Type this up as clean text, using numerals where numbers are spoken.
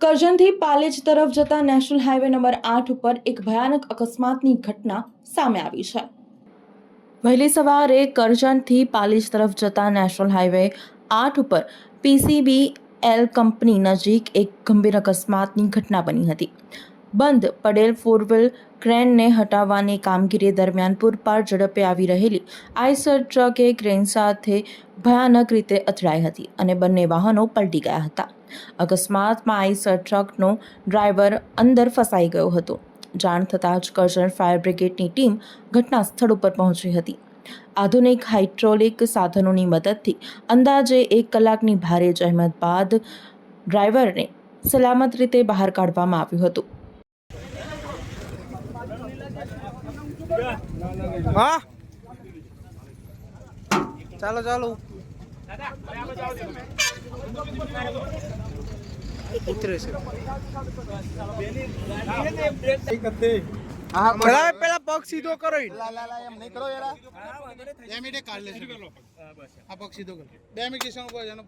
કરજણથી પાલેજ તરફ જતા national highway number 8 ઉપર એક ભયાનક અકસ્માતની ઘટના સામે આવી છે। વહેલી સવારે કરજણથી પાલેજ તરફ જતા નેશનલ હાઈવે 8 ઉપર PCBL કંપની નજીક એક ગંભીર અકસ્માતની ઘટના બની હતી। બંધ પડેલ ફોર વ્હીલ ક્રેનને હટાવવાની કામગીરી દરમિયાન પૂરપાટ ઝડપે આવી રહેલી આઈસર ટ્રકે ક્રેન સાથે ભયાનક રીતે અથડાઈ હતી અને બંને વાહનો પલટી ગયા હતા। અકસ્માતમાં આઈસર ટ્રકનો ડ્રાઈવર અંદર ફસાઈ ગયો હતો। જાણ થતાં જ કરજણ ફાયર બ્રિગેડની ટીમ ઘટના સ્થળ ઉપર પહોંચી હતી। આધુનિક હાઇડ્રોલિક સાધનોની મદદથી અંદાજે 1 કલાકની ભારે જહેમત બાદ ડ્રાઈવરને સલામત રીતે બહાર કાઢવામાં આવ્યું હતું। हाँ चलो चलो उतरे से પેલા પગ સીધો કરો એમ નહીં કરો યાર 2 મિનિટે કાઢ લેજો આ પગ સીધો કરો 2 મિનિટ સ્ટેશન ઉપર જનો